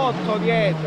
botto dietro.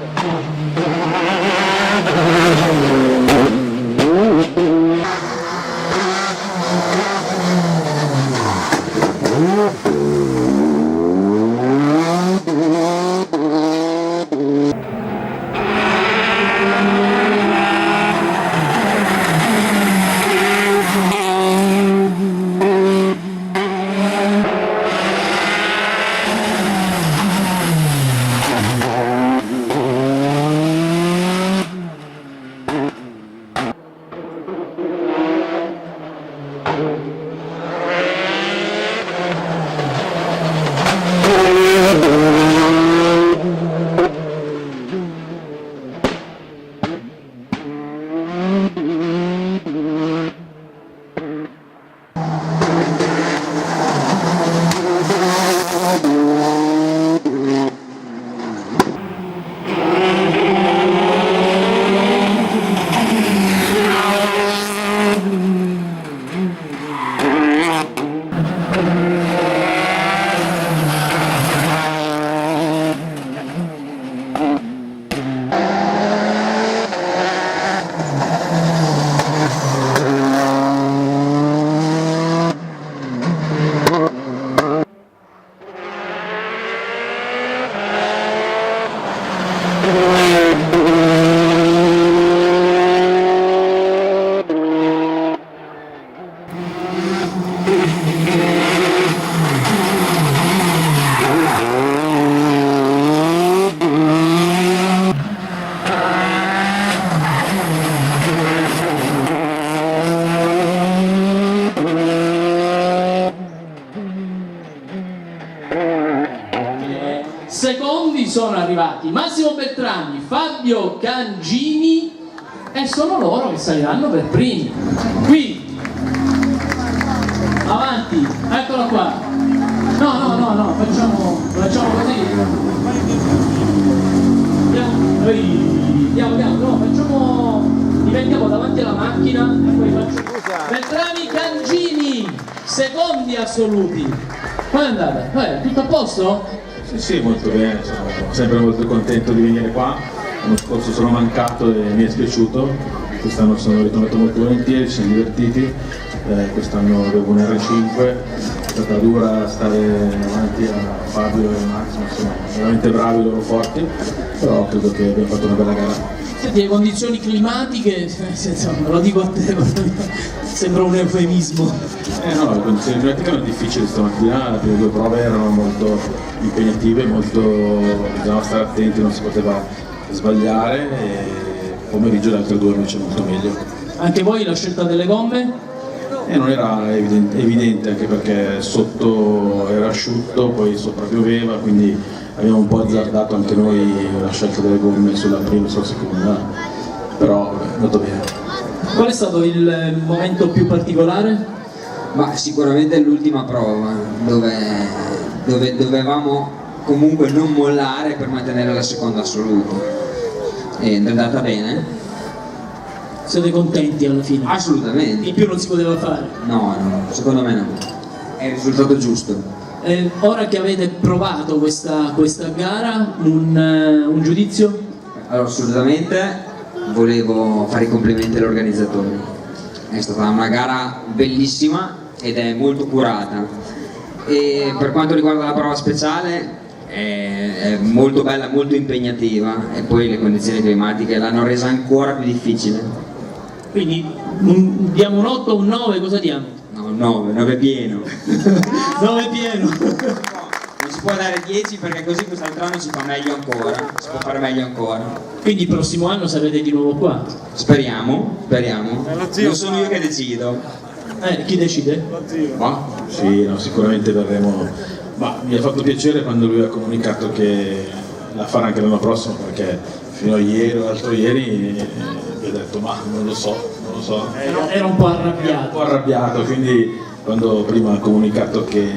Secondi sono arrivati Massimo Beltrami, Fabio Cangini e sono loro che saliranno per primi. Qui, avanti, eccola qua. No, facciamo così. Li mettiamo davanti alla macchina e poi faccio. Beltrami, Cangini, secondi assoluti. Come è andata? Tutto a posto? Sì, molto bene, sono sempre molto contento di venire qua. L'anno scorso sono mancato e mi è spiaciuto, quest'anno sono ritornato molto volentieri, ci siamo divertiti, quest'anno avevo un R5, è stata dura stare davanti a Fabio e Max, ma sono veramente bravi, loro forti, però credo che abbiamo fatto una bella gara. Senti, le condizioni climatiche, lo dico a te, sembra un eufemismo. No, le condizioni climatiche erano difficili stamattina, le prime due prove erano molto impegnative, bisognava stare attenti, non si poteva sbagliare e pomeriggio le altre due invece molto meglio. Anche voi la scelta delle gomme? Non era evidente anche perché sotto era asciutto, poi sopra pioveva, quindi abbiamo un po' azzardato anche noi la scelta delle gomme sulla prima e sulla seconda, però è andato bene. Qual è stato il momento più particolare? Ma sicuramente l'ultima prova, dove dovevamo comunque non mollare per mantenere la seconda assoluta. Ed è andata bene? Siete contenti alla fine? Assolutamente. In più non si poteva fare? No, secondo me no. È il risultato giusto. Ora che avete provato questa gara, un giudizio? Allora, assolutamente volevo fare i complimenti agli organizzatori. È stata una gara bellissima ed è molto curata. E per quanto riguarda la prova speciale è molto bella, molto impegnativa e poi le condizioni climatiche l'hanno resa ancora più difficile. Quindi diamo un 8 o un 9, cosa diamo? No, 9 pieno. 9 pieno. Non si può dare 10 perché così quest'altro anno si fa meglio ancora, si può fare meglio ancora. Quindi il prossimo anno sarete di nuovo qua? Speriamo. Non sono io che decido. Chi decide? Ma sì, no, sicuramente verremo. Ma mi ha fatto piacere quando lui ha comunicato che la farà anche l'anno prossimo, perché fino a ieri o l'altro ieri mi ha detto ma non lo so. Era un po' arrabbiato. Un po' arrabbiato, quindi quando prima ha comunicato che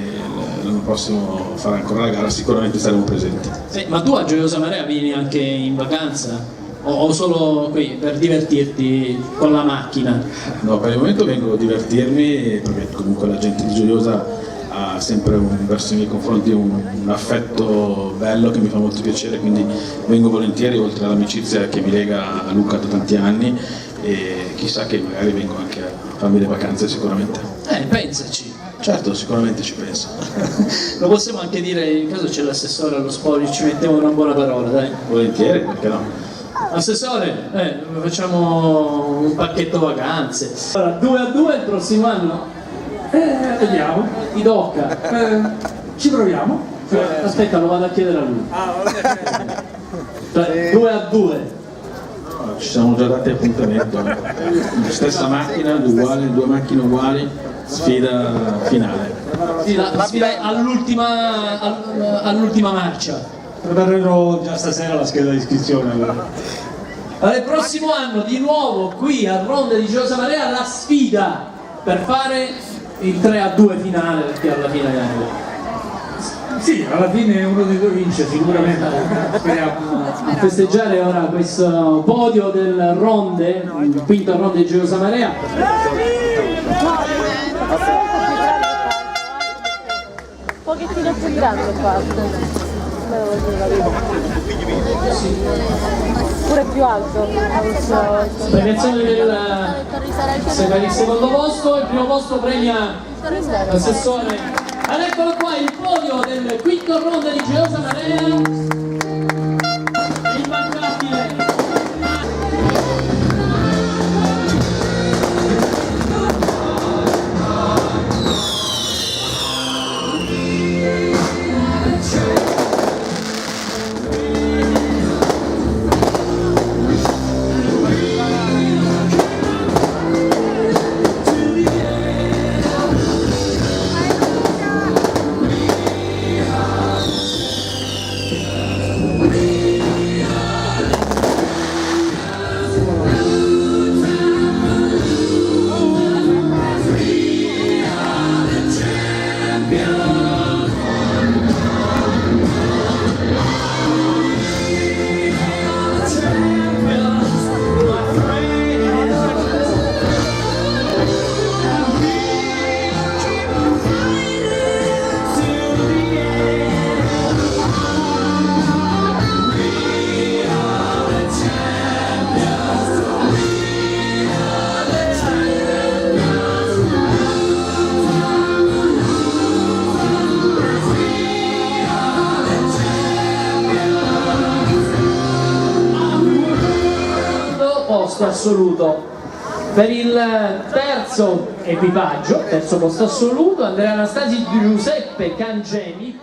l'anno prossimo farà ancora la gara sicuramente saremo presenti. Ma tu a Gioiosa Marea vieni anche in vacanza? O solo qui per divertirti con la macchina? No, per il momento vengo a divertirmi perché comunque la gente di Gioiosa ha sempre verso i miei confronti un affetto bello che mi fa molto piacere, quindi vengo volentieri, oltre all'amicizia che mi lega a Luca da tanti anni, e chissà che magari vengo anche a farmi le vacanze sicuramente. Pensaci. Certo, sicuramente ci penso. Lo possiamo anche dire, in caso c'è l'assessore allo sport, ci mettiamo una buona parola, dai. Volentieri, perché no? Assessore, facciamo un pacchetto vacanze. Allora, 2-2 il prossimo anno? Vediamo. Ti tocca. Ci proviamo. Aspetta, lo vado a chiedere a lui. 2-2. Ci siamo già dati appuntamento. Stessa macchina, due macchine uguali, sfida finale. La sfida all'ultima marcia. Preparerò già stasera la scheda di iscrizione. Allora, il prossimo anno di nuovo qui a Ronde di Gioia Marea la sfida per fare il 3-2 finale, perché alla fine Sì, alla fine uno dei due vince sicuramente. Speriamo. a festeggiare ora questo podio del Ronde, il quinto Ronde di Gioia Marea. Un pochettino più grande parte. Pure più alto. Premiazione per il secondo posto, il primo posto premia l'assessore. Ed eccolo qua il podio del quinto Ronde di Gioia Marea. Immancabile. Posto assoluto per il terzo equipaggio, terzo posto assoluto, Andrea Anastasi, Giuseppe Cangemi.